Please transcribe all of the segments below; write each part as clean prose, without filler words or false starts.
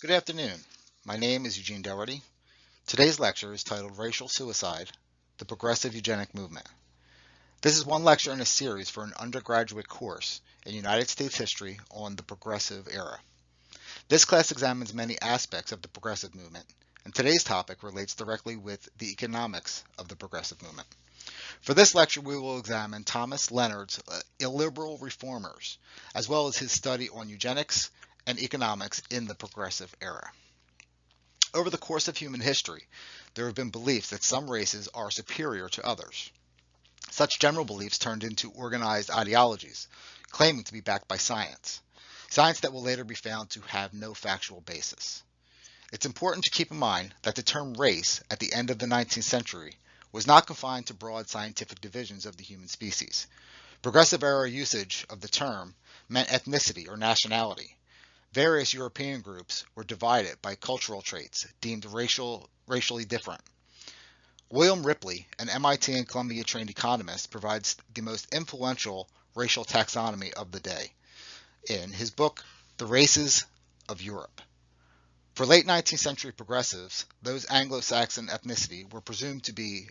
Good afternoon. My name is Eugene Doherty. Today's lecture is titled Racial Suicide, the Progressive Eugenic Movement. This is one lecture in a series for an undergraduate course in United States history on the Progressive Era. This class examines many aspects of the Progressive Movement, and today's topic relates directly with the economics of the Progressive Movement. For this lecture, we will examine Thomas Leonard's illiberal reformers, as well as his study on eugenics and economics in the Progressive Era. Over the course of human history, there have been beliefs that some races are superior to others. Such general beliefs turned into organized ideologies, claiming to be backed by science that will later be found to have no factual basis. It's important to keep in mind that the term race at the end of the 19th century was not confined to broad scientific divisions of the human species. Progressive era usage of the term meant ethnicity or nationality. Various European groups were divided by cultural traits deemed racially different. William Ripley, an MIT and Columbia trained economist, provides the most influential racial taxonomy of the day in his book, The Races of Europe. For late 19th century progressives, those Anglo-Saxon ethnicity were presumed to be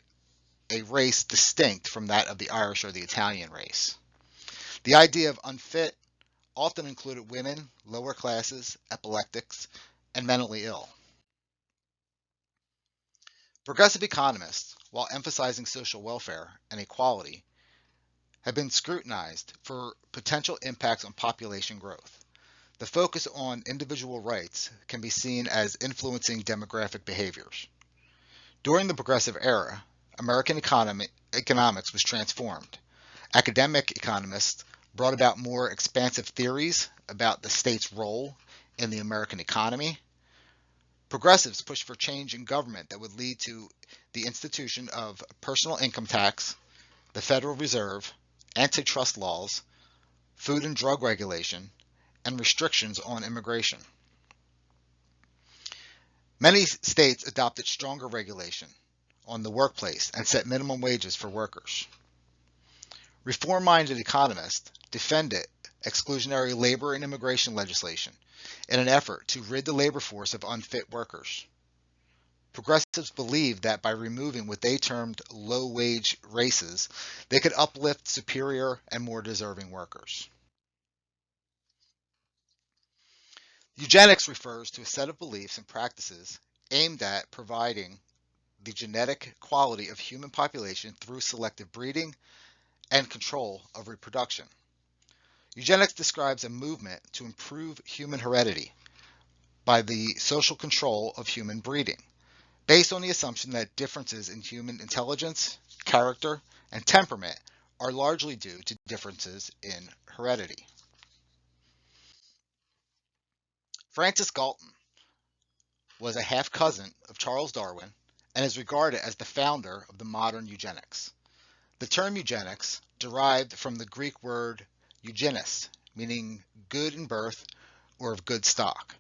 a race distinct from that of the Irish or the Italian race. The idea of unfit often included women, lower classes, epileptics, and mentally ill. Progressive economists, while emphasizing social welfare and equality, have been scrutinized for potential impacts on population growth. The focus on individual rights can be seen as influencing demographic behaviors. During the Progressive Era, American economics was transformed. Academic economists brought about more expansive theories about the state's role in the American economy. Progressives pushed for change in government that would lead to the institution of personal income tax, the Federal Reserve, antitrust laws, food and drug regulation, and restrictions on immigration. Many states adopted stronger regulation on the workplace and set minimum wages for workers. Reform-minded economists defended exclusionary labor and immigration legislation in an effort to rid the labor force of unfit workers. Progressives believed that by removing what they termed low-wage races, they could uplift superior and more deserving workers. Eugenics refers to a set of beliefs and practices aimed at providing the genetic quality of human population through selective breeding and control of reproduction. Eugenics describes a movement to improve human heredity by the social control of human breeding, based on the assumption that differences in human intelligence, character, and temperament are largely due to differences in heredity. Francis Galton was a half cousin of Charles Darwin and is regarded as the founder of the modern eugenics. The term eugenics derived from the Greek word eugenis, meaning good in birth or of good stock.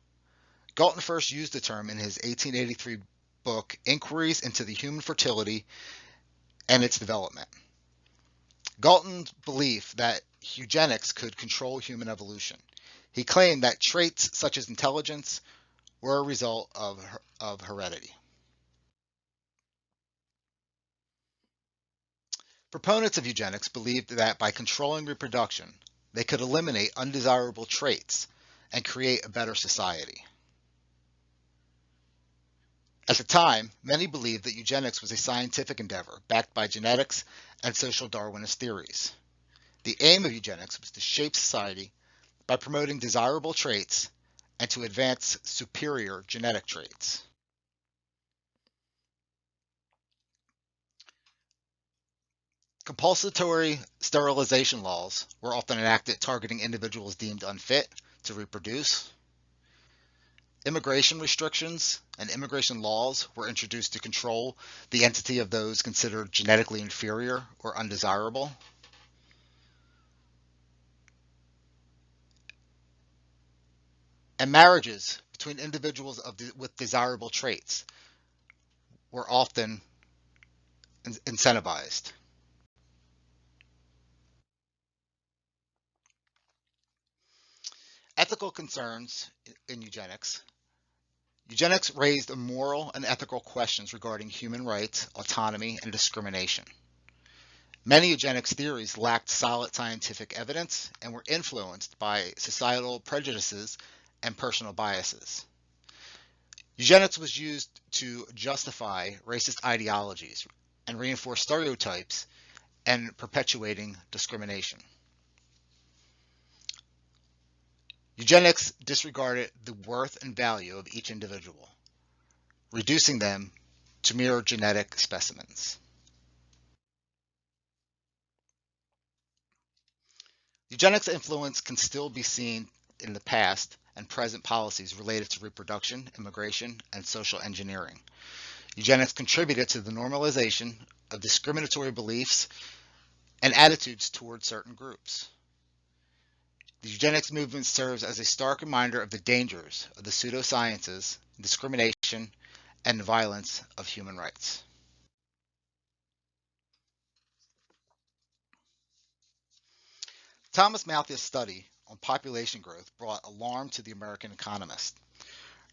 Galton first used the term in his 1883 book, Inquiries into the Human Fertility and Its Development. Galton's belief that eugenics could control human evolution. He claimed that traits such as intelligence were a result of heredity. Proponents of eugenics believed that by controlling reproduction, they could eliminate undesirable traits and create a better society. At the time, many believed that eugenics was a scientific endeavor backed by genetics and social Darwinist theories. The aim of eugenics was to shape society by promoting desirable traits and to advance superior genetic traits. Compulsory sterilization laws were often enacted targeting individuals deemed unfit to reproduce. Immigration restrictions and immigration laws were introduced to control the entity of those considered genetically inferior or undesirable. And marriages between individuals with desirable traits were often incentivized. Ethical concerns in eugenics Eugenics raised moral and ethical questions regarding human rights, autonomy, and discrimination. Many eugenics theories lacked solid scientific evidence and were influenced by societal prejudices and personal biases. Eugenics was used to justify racist ideologies and reinforce stereotypes and perpetuating discrimination. Eugenics disregarded the worth and value of each individual, reducing them to mere genetic specimens. Eugenics influence can still be seen in the past and present policies related to reproduction, immigration, and social engineering. Eugenics contributed to the normalization of discriminatory beliefs and attitudes toward certain groups. The eugenics movement serves as a stark reminder of the dangers of the pseudosciences, discrimination, and violence of human rights. Thomas Malthus' study on population growth brought alarm to the American economist.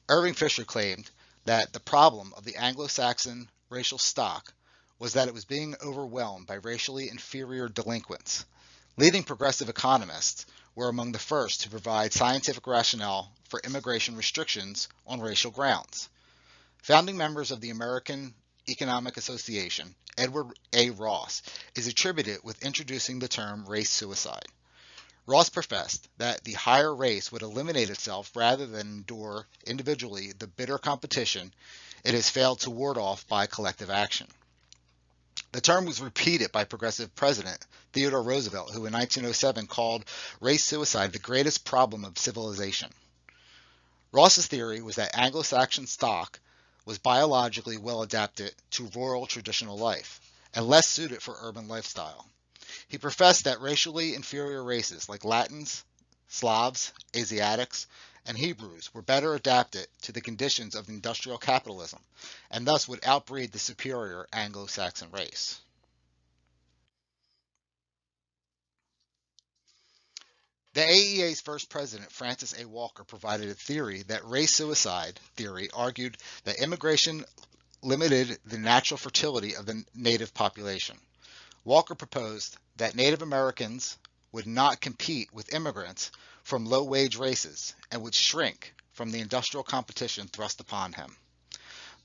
Irving Fisher claimed that the problem of the Anglo-Saxon racial stock was that it was being overwhelmed by racially inferior delinquents. Leading progressive economists were among the first to provide scientific rationale for immigration restrictions on racial grounds. Founding members of the American Economic Association, Edward A. Ross, is attributed with introducing the term race suicide. Ross professed that the higher race would eliminate itself rather than endure individually the bitter competition it has failed to ward off by collective action. The term was repeated by progressive President Theodore Roosevelt, who in 1907 called race suicide the greatest problem of civilization. Ross's theory was that Anglo-Saxon stock was biologically well adapted to rural traditional life and less suited for urban lifestyle. He professed that racially inferior races like Latins, Slavs, Asiatics, and Hebrews were better adapted to the conditions of industrial capitalism and thus would outbreed the superior Anglo-Saxon race. The AEA's first president, Francis A. Walker, provided a theory that race suicide theory argued that immigration limited the natural fertility of the native population. Walker proposed that Native Americans would not compete with immigrants from low-wage races and would shrink from the industrial competition thrust upon him.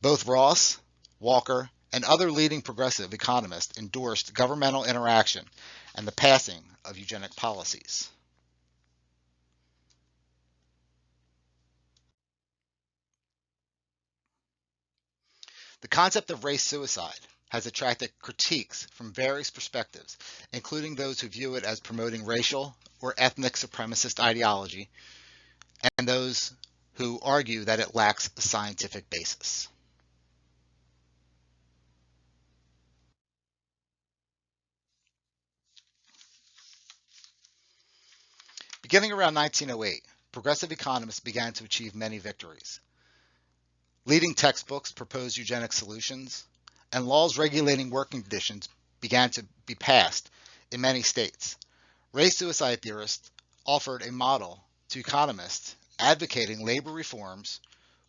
Both Ross, Walker, and other leading progressive economists endorsed governmental interaction and the passing of eugenic policies. The concept of race suicide has attracted critiques from various perspectives, including those who view it as promoting racial or ethnic supremacist ideology, and those who argue that it lacks a scientific basis. Beginning around 1908, progressive economists began to achieve many victories. Leading textbooks proposed eugenic solutions, and laws regulating working conditions began to be passed in many states. Race suicide theorists offered a model to economists advocating labor reforms,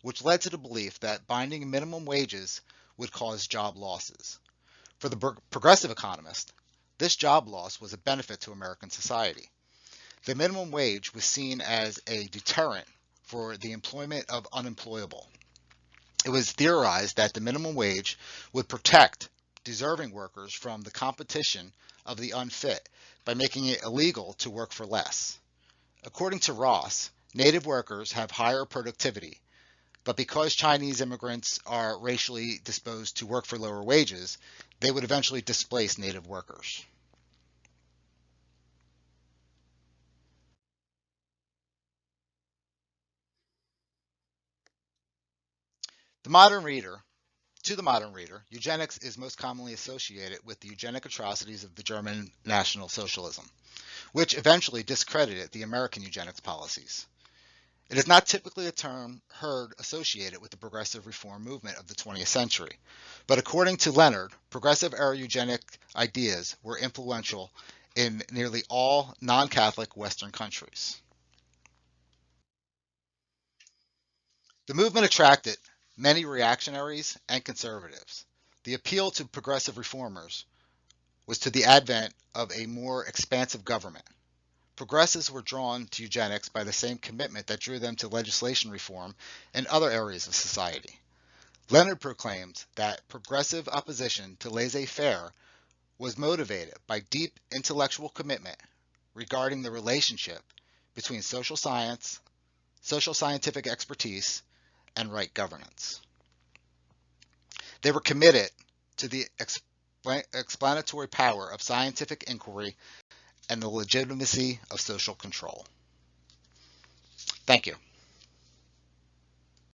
which led to the belief that binding minimum wages would cause job losses. For the progressive economist, this job loss was a benefit to American society. The minimum wage was seen as a deterrent for the employment of unemployable. It was theorized that the minimum wage would protect deserving workers from the competition of the unfit by making it illegal to work for less. According to Ross, native workers have higher productivity, but because Chinese immigrants are racially disposed to work for lower wages, they would eventually displace native workers. The modern reader To the modern reader, eugenics is most commonly associated with the eugenic atrocities of the German National Socialism, which eventually discredited the American eugenics policies. It is not typically a term heard associated with the progressive reform movement of the 20th century, but according to Leonard, progressive-era eugenic ideas were influential in nearly all non-Catholic Western countries. The movement attracted many reactionaries and conservatives. The appeal to progressive reformers was to the advent of a more expansive government. Progressives were drawn to eugenics by the same commitment that drew them to legislation reform in other areas of society. Leonard proclaimed that progressive opposition to laissez-faire was motivated by deep intellectual commitment regarding the relationship between social science, social scientific expertise, and right governance. They were committed to the explanatory power of scientific inquiry and the legitimacy of social control. Thank you.